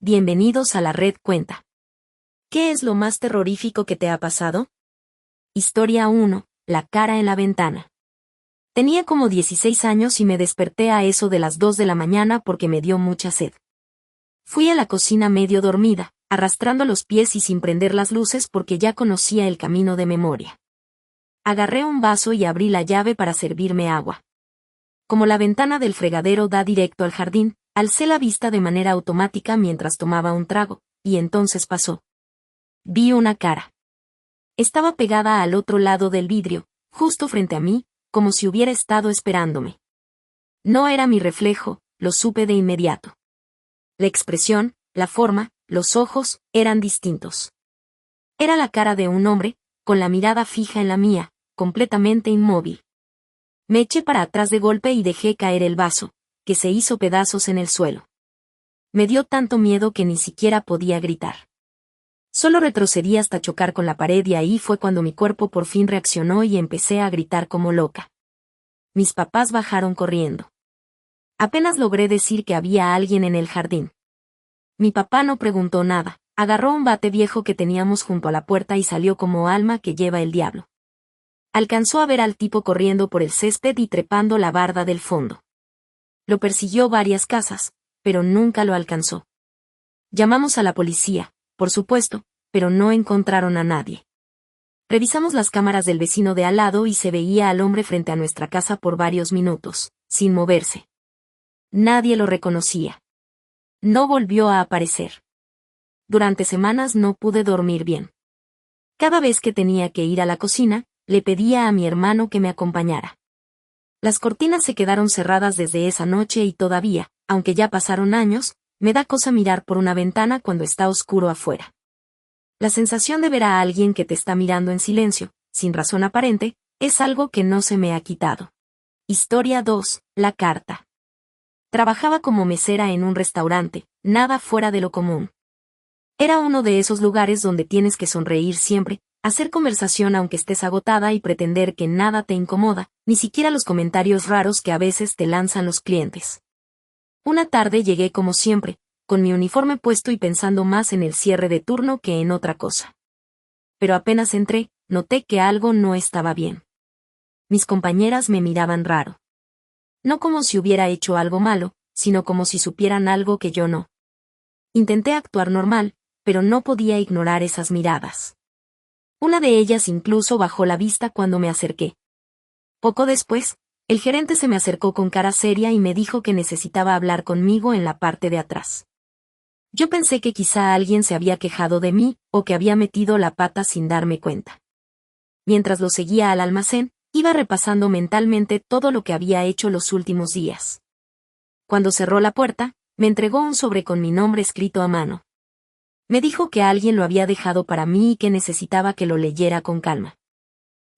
bienvenidos a la Red Cuenta. ¿Qué es lo más terrorífico que te ha pasado? Historia 1, la cara en la ventana. Tenía como 16 años y me desperté a eso de las 2 de la mañana porque me dio mucha sed. Fui a la cocina medio dormida, arrastrando los pies y sin prender las luces porque ya conocía el camino de memoria. Agarré un vaso y abrí la llave para servirme agua. Como la ventana del fregadero da directo al jardín, alcé la vista de manera automática mientras tomaba un trago, y entonces pasó. Vi una cara. Estaba pegada al otro lado del vidrio, justo frente a mí, como si hubiera estado esperándome. No era mi reflejo, lo supe de inmediato. La expresión, la forma, los ojos, eran distintos. Era la cara de un hombre, con la mirada fija en la mía, completamente inmóvil. Me eché para atrás de golpe y dejé caer el vaso, que se hizo pedazos en el suelo. Me dio tanto miedo que ni siquiera podía gritar. Solo retrocedí hasta chocar con la pared y ahí fue cuando mi cuerpo por fin reaccionó y empecé a gritar como loca. Mis papás bajaron corriendo. Apenas logré decir que había alguien en el jardín. Mi papá no preguntó nada, agarró un bate viejo que teníamos junto a la puerta y salió como alma que lleva el diablo. Alcanzó a ver al tipo corriendo por el césped y trepando la barda del fondo. Lo persiguió varias casas, pero nunca lo alcanzó. Llamamos a la policía, por supuesto, pero no encontraron a nadie. Revisamos las cámaras del vecino de al lado y se veía al hombre frente a nuestra casa por varios minutos, sin moverse. Nadie lo reconocía. No volvió a aparecer. Durante semanas no pude dormir bien. Cada vez que tenía que ir a la cocina, le pedía a mi hermano que me acompañara. Las cortinas se quedaron cerradas desde esa noche y todavía, aunque ya pasaron años, me da cosa mirar por una ventana cuando está oscuro afuera. La sensación de ver a alguien que te está mirando en silencio, sin razón aparente, es algo que no se me ha quitado. Historia 2, la carta. Trabajaba como mesera en un restaurante, nada fuera de lo común. Era uno de esos lugares donde tienes que sonreír siempre, hacer conversación aunque estés agotada y pretender que nada te incomoda, ni siquiera los comentarios raros que a veces te lanzan los clientes. Una tarde llegué como siempre, con mi uniforme puesto y pensando más en el cierre de turno que en otra cosa. Pero apenas entré, noté que algo no estaba bien. Mis compañeras me miraban raro. No como si hubiera hecho algo malo, sino como si supieran algo que yo no. Intenté actuar normal, pero no podía ignorar esas miradas. Una de ellas incluso bajó la vista cuando me acerqué. Poco después, el gerente se me acercó con cara seria y me dijo que necesitaba hablar conmigo en la parte de atrás. Yo pensé que quizá alguien se había quejado de mí, o que había metido la pata sin darme cuenta. Mientras lo seguía al almacén, iba repasando mentalmente todo lo que había hecho los últimos días. Cuando cerró la puerta, me entregó un sobre con mi nombre escrito a mano. Me dijo que alguien lo había dejado para mí y que necesitaba que lo leyera con calma.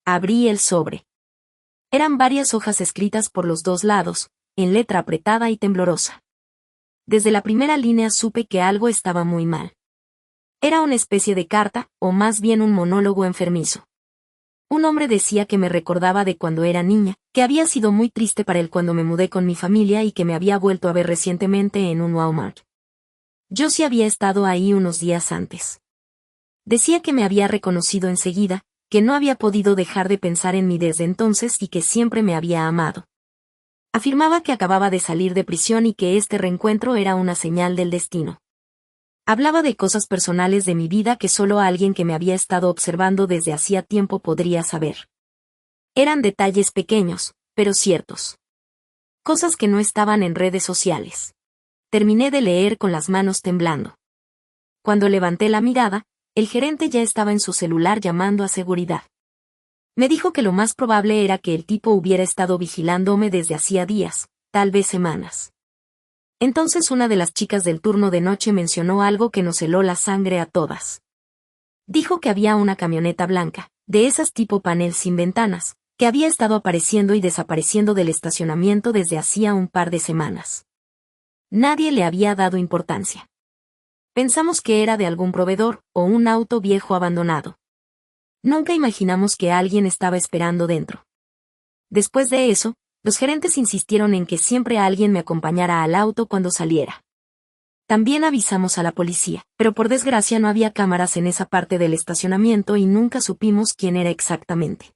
Abrí el sobre. Eran varias hojas escritas por los dos lados, en letra apretada y temblorosa. Desde la primera línea supe que algo estaba muy mal. Era una especie de carta, o más bien un monólogo enfermizo. Un hombre decía que me recordaba de cuando era niña, que había sido muy triste para él cuando me mudé con mi familia y que me había vuelto a ver recientemente en un Walmart. Yo sí había estado ahí unos días antes. Decía que me había reconocido enseguida, que no había podido dejar de pensar en mí desde entonces y que siempre me había amado. Afirmaba que acababa de salir de prisión y que este reencuentro era una señal del destino. Hablaba de cosas personales de mi vida que solo alguien que me había estado observando desde hacía tiempo podría saber. Eran detalles pequeños, pero ciertos. Cosas que no estaban en redes sociales. Terminé de leer con las manos temblando. Cuando levanté la mirada, el gerente ya estaba en su celular llamando a seguridad. Me dijo que lo más probable era que el tipo hubiera estado vigilándome desde hacía días, tal vez semanas. Entonces una de las chicas del turno de noche mencionó algo que nos heló la sangre a todas. Dijo que había una camioneta blanca, de esas tipo panel sin ventanas, que había estado apareciendo y desapareciendo del estacionamiento desde hacía un par de semanas. Nadie le había dado importancia. Pensamos que era de algún proveedor, o un auto viejo abandonado. Nunca imaginamos que alguien estaba esperando dentro. Después de eso, los gerentes insistieron en que siempre alguien me acompañara al auto cuando saliera. También avisamos a la policía, pero por desgracia no había cámaras en esa parte del estacionamiento y nunca supimos quién era exactamente.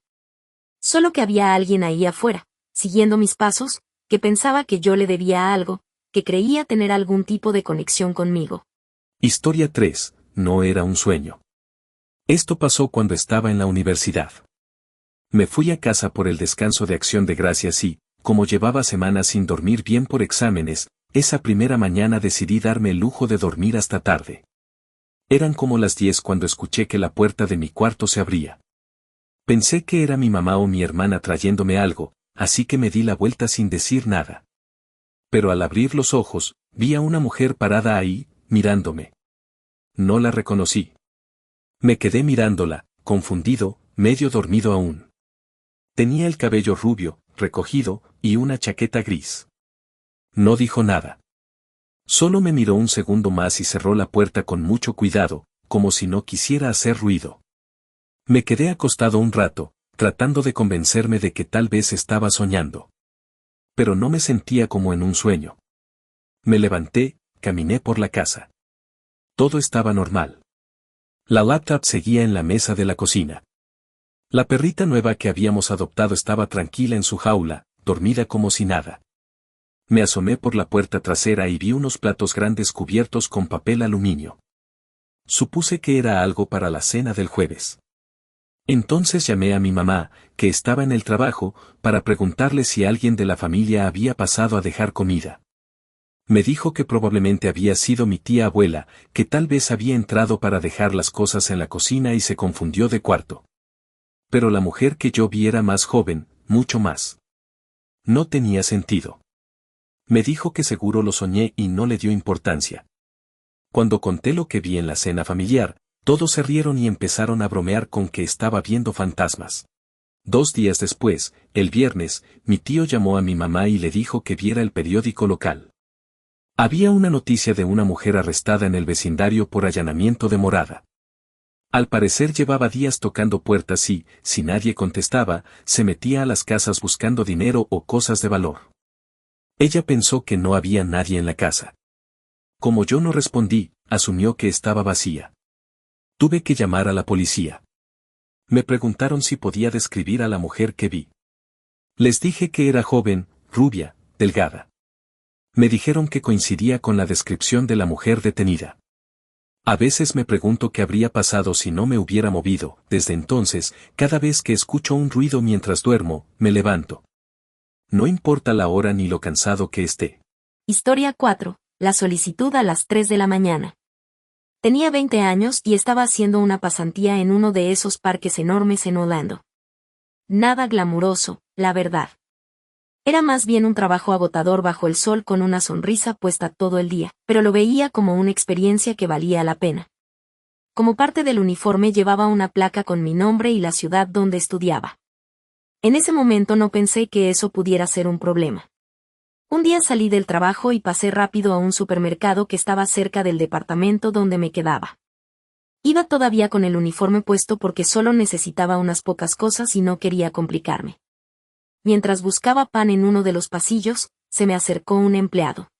Solo que había alguien ahí afuera, siguiendo mis pasos, que pensaba que yo le debía algo, que creía tener algún tipo de conexión conmigo. Historia 3. No era un sueño. Esto pasó cuando estaba en la universidad. Me fui a casa por el descanso de Acción de Gracias y, como llevaba semanas sin dormir bien por exámenes, esa primera mañana decidí darme el lujo de dormir hasta tarde. Eran como las 10 cuando escuché que la puerta de mi cuarto se abría. Pensé que era mi mamá o mi hermana trayéndome algo, así que me di la vuelta sin decir nada. Pero al abrir los ojos, vi a una mujer parada ahí, mirándome. No la reconocí. Me quedé mirándola, confundido, medio dormido aún. Tenía el cabello rubio, recogido, y una chaqueta gris. No dijo nada. Solo me miró un segundo más y cerró la puerta con mucho cuidado, como si no quisiera hacer ruido. Me quedé acostado un rato, tratando de convencerme de que tal vez estaba soñando. Pero no me sentía como en un sueño. Me levanté, caminé por la casa. Todo estaba normal. La laptop seguía en la mesa de la cocina. La perrita nueva que habíamos adoptado estaba tranquila en su jaula, dormida como si nada. Me asomé por la puerta trasera y vi unos platos grandes cubiertos con papel aluminio. Supuse que era algo para la cena del jueves. Entonces llamé a mi mamá, que estaba en el trabajo, para preguntarle si alguien de la familia había pasado a dejar comida. Me dijo que probablemente había sido mi tía abuela, que tal vez había entrado para dejar las cosas en la cocina y se confundió de cuarto. Pero la mujer que yo vi era más joven, mucho más. No tenía sentido. Me dijo que seguro lo soñé y no le dio importancia. Cuando conté lo que vi en la cena familiar, todos se rieron y empezaron a bromear con que estaba viendo fantasmas. 2 días después, el viernes, mi tío llamó a mi mamá y le dijo que viera el periódico local. Había una noticia de una mujer arrestada en el vecindario por allanamiento de morada. Al parecer llevaba días tocando puertas y, si nadie contestaba, se metía a las casas buscando dinero o cosas de valor. Ella pensó que no había nadie en la casa. Como yo no respondí, asumió que estaba vacía. Tuve que llamar a la policía. Me preguntaron si podía describir a la mujer que vi. Les dije que era joven, rubia, delgada. Me dijeron que coincidía con la descripción de la mujer detenida. A veces me pregunto qué habría pasado si no me hubiera movido. Desde entonces, cada vez que escucho un ruido mientras duermo, me levanto. No importa la hora ni lo cansado que esté. Historia 4. La solicitud a las 3 de la mañana. Tenía 20 años y estaba haciendo una pasantía en uno de esos parques enormes en Orlando. Nada glamuroso, la verdad. Era más bien un trabajo agotador bajo el sol con una sonrisa puesta todo el día, pero lo veía como una experiencia que valía la pena. Como parte del uniforme llevaba una placa con mi nombre y la ciudad donde estudiaba. En ese momento no pensé que eso pudiera ser un problema. Un día salí del trabajo y pasé rápido a un supermercado que estaba cerca del departamento donde me quedaba. Iba todavía con el uniforme puesto porque solo necesitaba unas pocas cosas y no quería complicarme. Mientras buscaba pan en uno de los pasillos, se me acercó un empleado.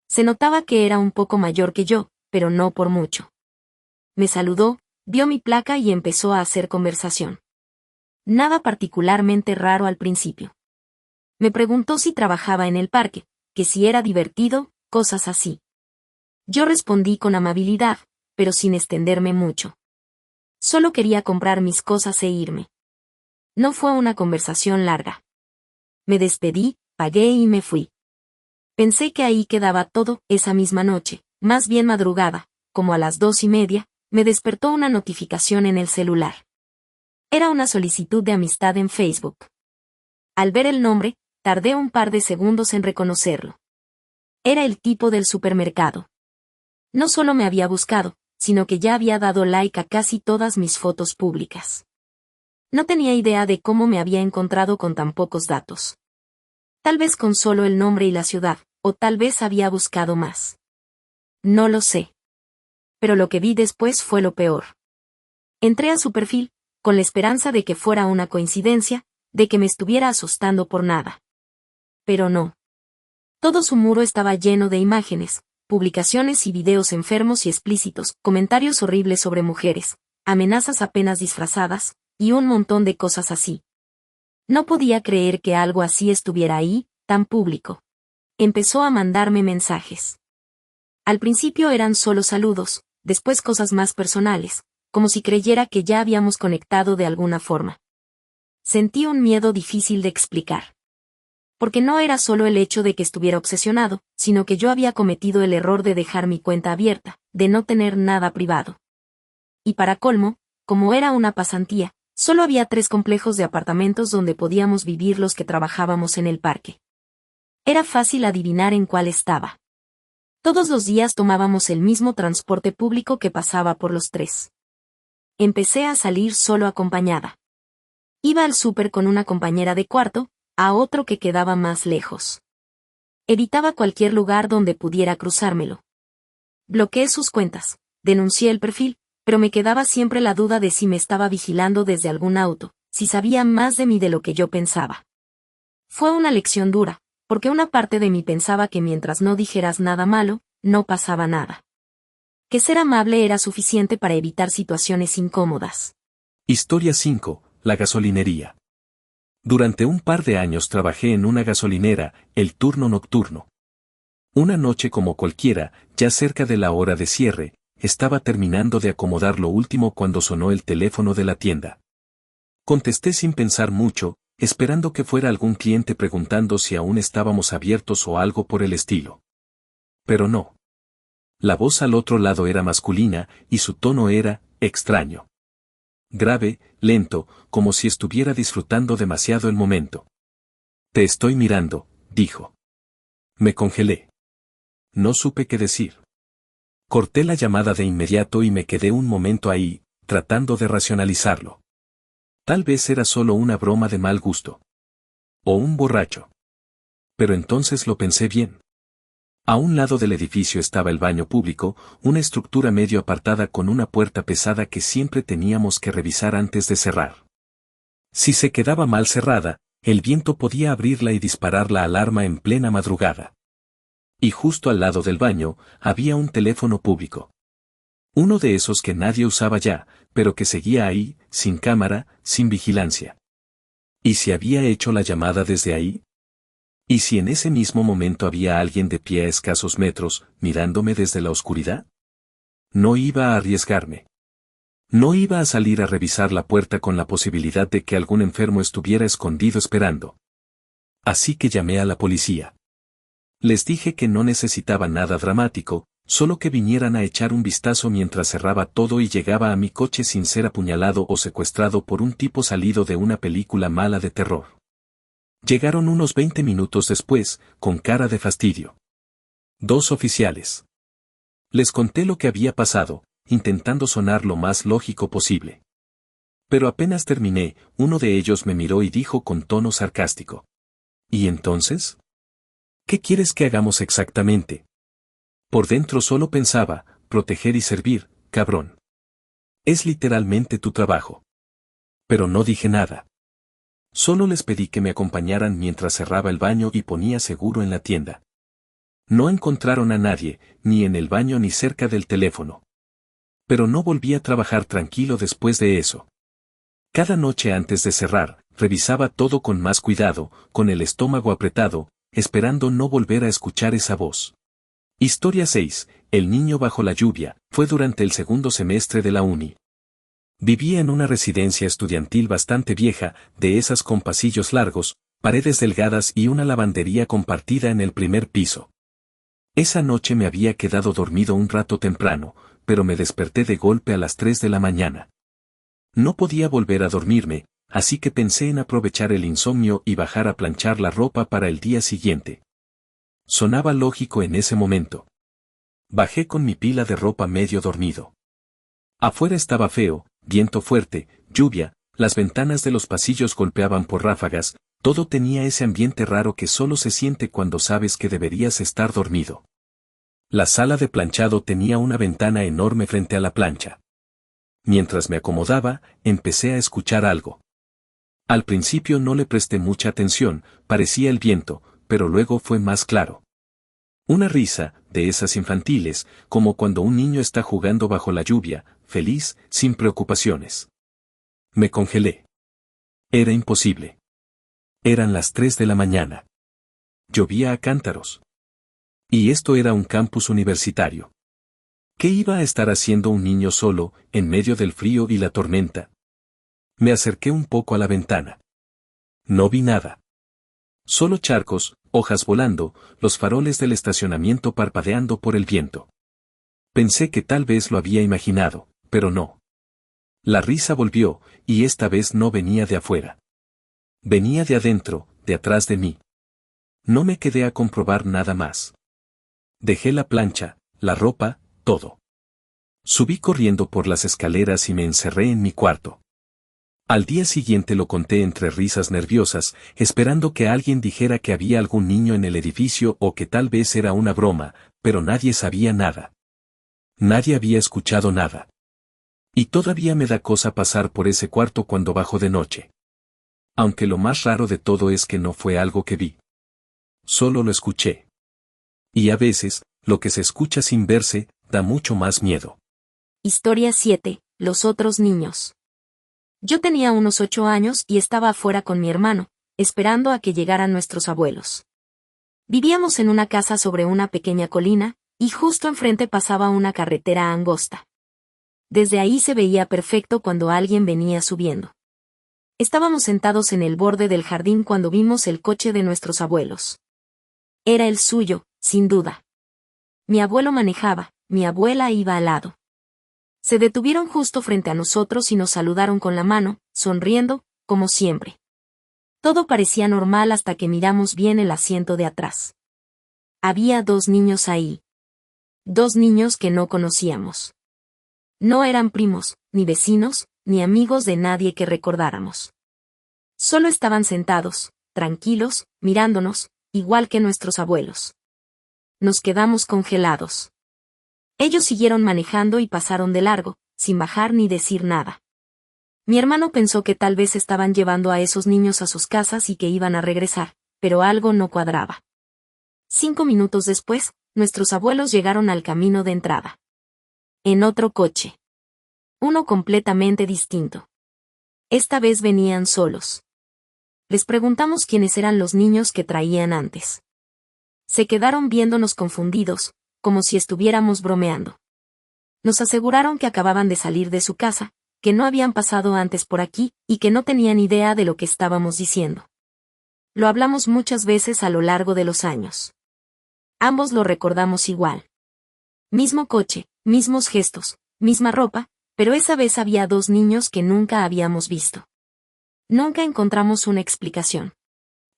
Se notaba que era un poco mayor que yo, pero no por mucho. Me saludó, vio mi placa y empezó a hacer conversación. Nada particularmente raro al principio. Me preguntó si trabajaba en el parque, que si era divertido, cosas así. Yo respondí con amabilidad, pero sin extenderme mucho. Solo quería comprar mis cosas e irme. No fue una conversación larga. Me despedí, pagué y me fui. Pensé que ahí quedaba todo. Esa misma noche, más bien madrugada, como a las 2:30, me despertó una notificación en el celular. Era una solicitud de amistad en Facebook. Al ver el nombre, tardé un par de segundos en reconocerlo. Era el tipo del supermercado. No solo me había buscado, sino que ya había dado like a casi todas mis fotos públicas. No tenía idea de cómo me había encontrado con tan pocos datos. Tal vez con solo el nombre y la ciudad, o tal vez había buscado más. No lo sé. Pero lo que vi después fue lo peor. Entré a su perfil, con la esperanza de que fuera una coincidencia, de que me estuviera asustando por nada. Pero no. Todo su muro estaba lleno de imágenes, publicaciones y videos enfermos y explícitos, comentarios horribles sobre mujeres, amenazas apenas disfrazadas, y un montón de cosas así. No podía creer que algo así estuviera ahí, tan público. Empezó a mandarme mensajes. Al principio eran solo saludos, después cosas más personales, como si creyera que ya habíamos conectado de alguna forma. Sentí un miedo difícil de explicar. Porque no era solo el hecho de que estuviera obsesionado, sino que yo había cometido el error de dejar mi cuenta abierta, de no tener nada privado. Y para colmo, como era una pasantía, solo había 3 complejos de apartamentos donde podíamos vivir los que trabajábamos en el parque. Era fácil adivinar en cuál estaba. Todos los días tomábamos el mismo transporte público que pasaba por los 3. Empecé a salir solo acompañada. Iba al súper con una compañera de cuarto, a otro que quedaba más lejos. Evitaba cualquier lugar donde pudiera cruzármelo. Bloqueé sus cuentas, denuncié el perfil, pero me quedaba siempre la duda de si me estaba vigilando desde algún auto, si sabía más de mí de lo que yo pensaba. Fue una lección dura, porque una parte de mí pensaba que mientras no dijeras nada malo, no pasaba nada. Que ser amable era suficiente para evitar situaciones incómodas. Historia 5. La gasolinería. Durante un par de años trabajé en una gasolinera, el turno nocturno. Una noche como cualquiera, ya cerca de la hora de cierre, estaba terminando de acomodar lo último cuando sonó el teléfono de la tienda. Contesté sin pensar mucho, esperando que fuera algún cliente preguntando si aún estábamos abiertos o algo por el estilo. Pero no. La voz al otro lado era masculina, y su tono era extraño. Grave, lento, como si estuviera disfrutando demasiado el momento. Te estoy mirando, dijo. Me congelé. No supe qué decir. Corté la llamada de inmediato y me quedé un momento ahí, tratando de racionalizarlo. Tal vez era solo una broma de mal gusto. O un borracho. Pero entonces lo pensé bien. A un lado del edificio estaba el baño público, una estructura medio apartada con una puerta pesada que siempre teníamos que revisar antes de cerrar. Si se quedaba mal cerrada, el viento podía abrirla y disparar la alarma en plena madrugada. Y justo al lado del baño, había un teléfono público. Uno de esos que nadie usaba ya, pero que seguía ahí, sin cámara, sin vigilancia. ¿Y si había hecho la llamada desde ahí? ¿Y si en ese mismo momento había alguien de pie a escasos metros, mirándome desde la oscuridad? No iba a arriesgarme. No iba a salir a revisar la puerta con la posibilidad de que algún enfermo estuviera escondido esperando. Así que llamé a la policía. Les dije que no necesitaba nada dramático, solo que vinieran a echar un vistazo mientras cerraba todo y llegaba a mi coche sin ser apuñalado o secuestrado por un tipo salido de una película mala de terror. Llegaron unos 20 minutos después, con cara de fastidio. 2 oficiales. Les conté lo que había pasado, intentando sonar lo más lógico posible. Pero apenas terminé, uno de ellos me miró y dijo con tono sarcástico. ¿Y entonces? ¿Qué quieres que hagamos exactamente? Por dentro solo pensaba, proteger y servir, cabrón. Es literalmente tu trabajo. Pero no dije nada. Solo les pedí que me acompañaran mientras cerraba el baño y ponía seguro en la tienda. No encontraron a nadie, ni en el baño ni cerca del teléfono. Pero no volví a trabajar tranquilo después de eso. Cada noche antes de cerrar, revisaba todo con más cuidado, con el estómago apretado, esperando no volver a escuchar esa voz. Historia 6. El niño bajo la lluvia. Fue durante el segundo semestre de la uni. Vivía en una residencia estudiantil bastante vieja, de esas con pasillos largos, paredes delgadas y una lavandería compartida en el primer piso. Esa noche me había quedado dormido un rato temprano, pero me desperté de golpe a las 3 de la mañana. No podía volver a dormirme, así que pensé en aprovechar el insomnio y bajar a planchar la ropa para el día siguiente. Sonaba lógico en ese momento. Bajé con mi pila de ropa medio dormido. Afuera estaba feo, viento fuerte, lluvia, las ventanas de los pasillos golpeaban por ráfagas, todo tenía ese ambiente raro que solo se siente cuando sabes que deberías estar dormido. La sala de planchado tenía una ventana enorme frente a la plancha. Mientras me acomodaba, empecé a escuchar algo. Al principio no le presté mucha atención, parecía el viento, pero luego fue más claro. Una risa, de esas infantiles, como cuando un niño está jugando bajo la lluvia, feliz, sin preocupaciones. Me congelé. Era imposible. Eran las 3 de la mañana. Llovía a cántaros. Y esto era un campus universitario. ¿Qué iba a estar haciendo un niño solo, en medio del frío y la tormenta? Me acerqué un poco a la ventana. No vi nada. Solo charcos, hojas volando, los faroles del estacionamiento parpadeando por el viento. Pensé que tal vez lo había imaginado, pero no. La risa volvió, y esta vez no venía de afuera. Venía de adentro, de atrás de mí. No me quedé a comprobar nada más. Dejé la plancha, la ropa, todo. Subí corriendo por las escaleras y me encerré en mi cuarto. Al día siguiente lo conté entre risas nerviosas, esperando que alguien dijera que había algún niño en el edificio o que tal vez era una broma, pero nadie sabía nada. Nadie había escuchado nada. Y todavía me da cosa pasar por ese cuarto cuando bajo de noche. Aunque lo más raro de todo es que no fue algo que vi. Solo lo escuché. Y a veces, lo que se escucha sin verse, da mucho más miedo. Historia 7. Los otros niños. Yo tenía unos 8 años y estaba afuera con mi hermano, esperando a que llegaran nuestros abuelos. Vivíamos en una casa sobre una pequeña colina, y justo enfrente pasaba una carretera angosta. Desde ahí se veía perfecto cuando alguien venía subiendo. Estábamos sentados en el borde del jardín cuando vimos el coche de nuestros abuelos. Era el suyo, sin duda. Mi abuelo manejaba, mi abuela iba al lado. Se detuvieron justo frente a nosotros y nos saludaron con la mano, sonriendo, como siempre. Todo parecía normal hasta que miramos bien el asiento de atrás. Había 2 niños ahí. 2 niños que no conocíamos. No eran primos, ni vecinos, ni amigos de nadie que recordáramos. Solo estaban sentados, tranquilos, mirándonos, igual que nuestros abuelos. Nos quedamos congelados. Ellos siguieron manejando y pasaron de largo, sin bajar ni decir nada. Mi hermano pensó que tal vez estaban llevando a esos niños a sus casas y que iban a regresar, pero algo no cuadraba. 5 minutos después, nuestros abuelos llegaron al camino de entrada. En otro coche. Uno completamente distinto. Esta vez venían solos. Les preguntamos quiénes eran los niños que traían antes. Se quedaron viéndonos confundidos, como si estuviéramos bromeando. Nos aseguraron que acababan de salir de su casa, que no habían pasado antes por aquí, y que no tenían idea de lo que estábamos diciendo. Lo hablamos muchas veces a lo largo de los años. Ambos lo recordamos igual. Mismo coche, mismos gestos, misma ropa, pero esa vez había 2 niños que nunca habíamos visto. Nunca encontramos una explicación.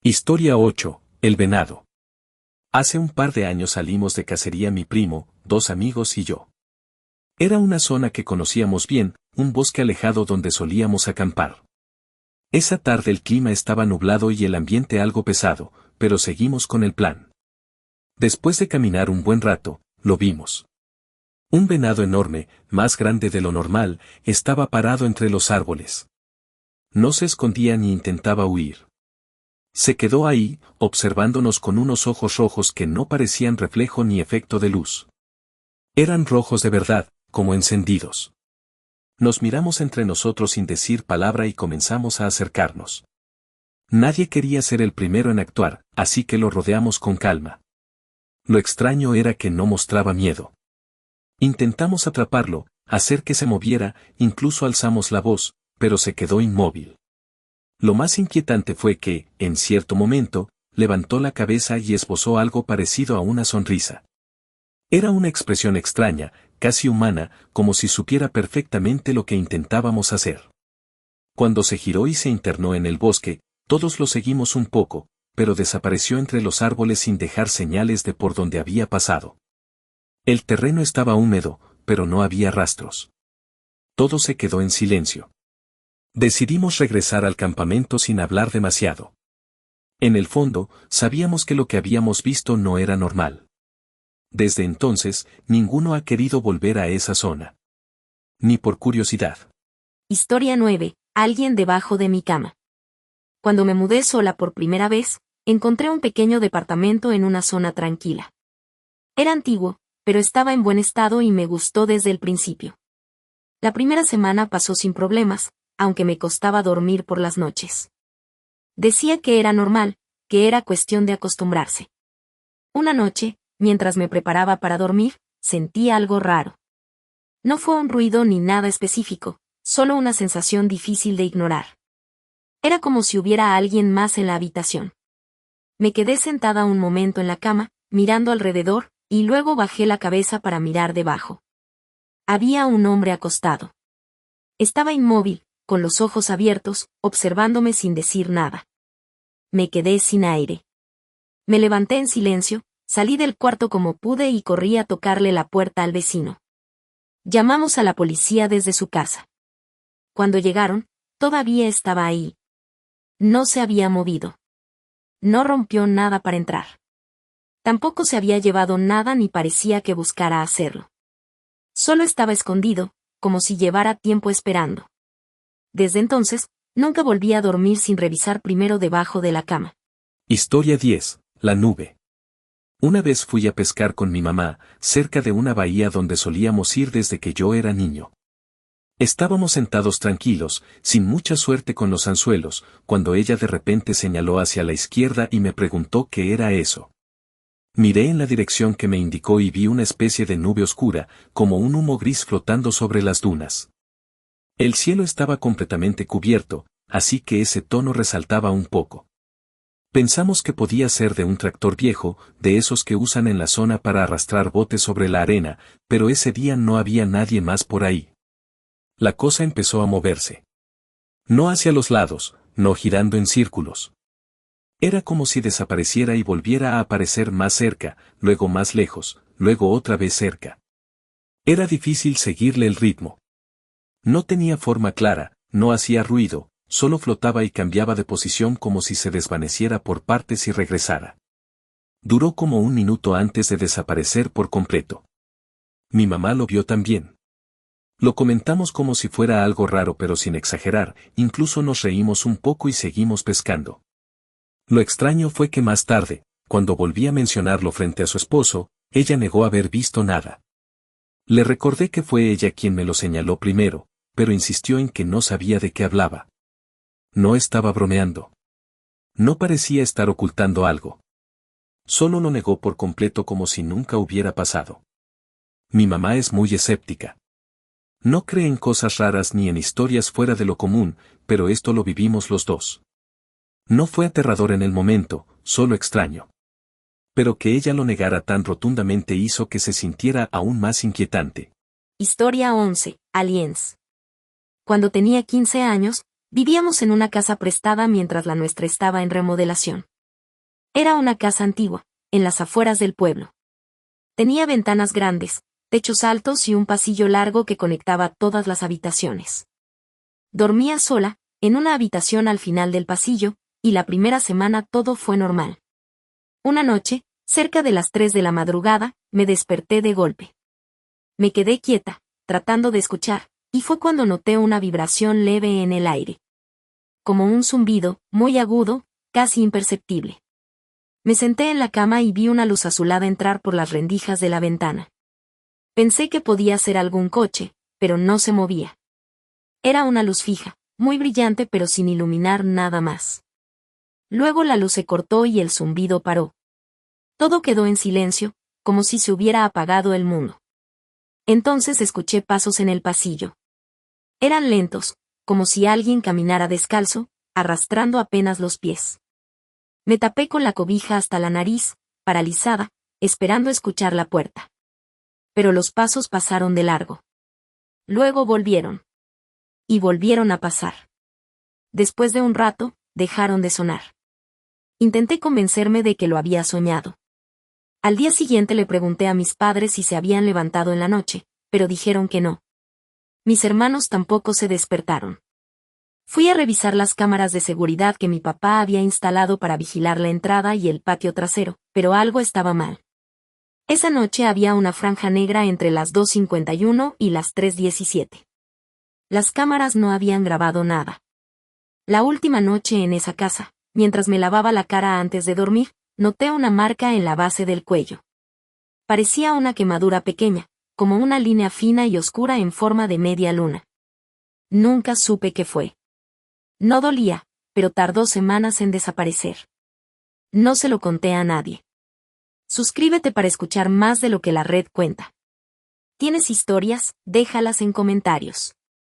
Historia 8. El venado. Hace un par de años salimos de cacería mi primo, 2 amigos y yo. Era una zona que conocíamos bien, un bosque alejado donde solíamos acampar. Esa tarde el clima estaba nublado y el ambiente algo pesado, pero seguimos con el plan. Después de caminar un buen rato, lo vimos. Un venado enorme, más grande de lo normal, estaba parado entre los árboles. No se escondía ni intentaba huir. Se quedó ahí, observándonos con unos ojos rojos que no parecían reflejo ni efecto de luz. Eran rojos de verdad, como encendidos. Nos miramos entre nosotros sin decir palabra y comenzamos a acercarnos. Nadie quería ser el primero en actuar, así que lo rodeamos con calma. Lo extraño era que no mostraba miedo. Intentamos atraparlo, hacer que se moviera, incluso alzamos la voz, pero se quedó inmóvil. Lo más inquietante fue que, en cierto momento, levantó la cabeza y esbozó algo parecido a una sonrisa. Era una expresión extraña, casi humana, como si supiera perfectamente lo que intentábamos hacer. Cuando se giró y se internó en el bosque, todos lo seguimos un poco, pero desapareció entre los árboles sin dejar señales de por dónde había pasado. El terreno estaba húmedo, pero no había rastros. Todo se quedó en silencio. Decidimos regresar al campamento sin hablar demasiado. En el fondo, sabíamos que lo que habíamos visto no era normal. Desde entonces, ninguno ha querido volver a esa zona. Ni por curiosidad. Historia 9. Alguien debajo de mi cama. Cuando me mudé sola por primera vez, encontré un pequeño departamento en una zona tranquila. Era antiguo, pero estaba en buen estado y me gustó desde el principio. La primera semana pasó sin problemas, aunque me costaba dormir por las noches. Decía que era normal, que era cuestión de acostumbrarse. Una noche, mientras me preparaba para dormir, sentí algo raro. No fue un ruido ni nada específico, solo una sensación difícil de ignorar. Era como si hubiera alguien más en la habitación. Me quedé sentada un momento en la cama, mirando alrededor, y luego bajé la cabeza para mirar debajo. Había un hombre acostado. Estaba inmóvil, con los ojos abiertos, observándome sin decir nada. Me quedé sin aire. Me levanté en silencio, salí del cuarto como pude y corrí a tocarle la puerta al vecino. Llamamos a la policía desde su casa. Cuando llegaron, todavía estaba ahí. No se había movido. No rompió nada para entrar. Tampoco se había llevado nada ni parecía que buscara hacerlo. Solo estaba escondido, como si llevara tiempo esperando. Desde entonces, nunca volví a dormir sin revisar primero debajo de la cama. Historia 10. La nube. Una vez fui a pescar con mi mamá, cerca de una bahía donde solíamos ir desde que yo era niño. Estábamos sentados tranquilos, sin mucha suerte con los anzuelos, cuando ella de repente señaló hacia la izquierda y me preguntó qué era eso. Miré en la dirección que me indicó y vi una especie de nube oscura, como un humo gris flotando sobre las dunas. El cielo estaba completamente cubierto, así que ese tono resaltaba un poco. Pensamos que podía ser de un tractor viejo, de esos que usan en la zona para arrastrar botes sobre la arena, pero ese día no había nadie más por ahí. La cosa empezó a moverse. No hacia los lados, no girando en círculos. Era como si desapareciera y volviera a aparecer más cerca, luego más lejos, luego otra vez cerca. Era difícil seguirle el ritmo. No tenía forma clara, no hacía ruido, solo flotaba y cambiaba de posición como si se desvaneciera por partes y regresara. Duró como un minuto antes de desaparecer por completo. Mi mamá lo vio también. Lo comentamos como si fuera algo raro pero sin exagerar, incluso nos reímos un poco y seguimos pescando. Lo extraño fue que más tarde, cuando volví a mencionarlo frente a su esposo, ella negó haber visto nada. Le recordé que fue ella quien me lo señaló primero, pero insistió en que no sabía de qué hablaba. No estaba bromeando. No parecía estar ocultando algo. Solo lo negó por completo como si nunca hubiera pasado. Mi mamá es muy escéptica. No cree en cosas raras ni en historias fuera de lo común, pero esto lo vivimos los dos. No fue aterrador en el momento, solo extraño. Pero que ella lo negara tan rotundamente hizo que se sintiera aún más inquietante. Historia 11. Aliens. Cuando tenía 15 años, vivíamos en una casa prestada mientras la nuestra estaba en remodelación. Era una casa antigua, en las afueras del pueblo. Tenía ventanas grandes, techos altos y un pasillo largo que conectaba todas las habitaciones. Dormía sola, en una habitación al final del pasillo, y la primera semana todo fue normal. Una noche, cerca de las 3 de la madrugada, me desperté de golpe. Me quedé quieta, tratando de escuchar, y fue cuando noté una vibración leve en el aire. Como un zumbido, muy agudo, casi imperceptible. Me senté en la cama y vi una luz azulada entrar por las rendijas de la ventana. Pensé que podía ser algún coche, pero no se movía. Era una luz fija, muy brillante pero sin iluminar nada más. Luego la luz se cortó y el zumbido paró. Todo quedó en silencio, como si se hubiera apagado el mundo. Entonces escuché pasos en el pasillo. Eran lentos, como si alguien caminara descalzo, arrastrando apenas los pies. Me tapé con la cobija hasta la nariz, paralizada, esperando escuchar la puerta. Pero los pasos pasaron de largo. Luego volvieron. Y volvieron a pasar. Después de un rato, dejaron de sonar. Intenté convencerme de que lo había soñado. Al día siguiente le pregunté a mis padres si se habían levantado en la noche, pero dijeron que no. Mis hermanos tampoco se despertaron. Fui a revisar las cámaras de seguridad que mi papá había instalado para vigilar la entrada y el patio trasero, pero algo estaba mal. Esa noche había una franja negra entre las 2:51 y las 3:17. Las cámaras no habían grabado nada. La última noche en esa casa, mientras me lavaba la cara antes de dormir, noté una marca en la base del cuello. Parecía una quemadura pequeña, como una línea fina y oscura en forma de media luna. Nunca supe qué fue. No dolía, pero tardó semanas en desaparecer. No se lo conté a nadie. Suscríbete para escuchar más de lo que la red cuenta. ¿Tienes historias? Déjalas en comentarios.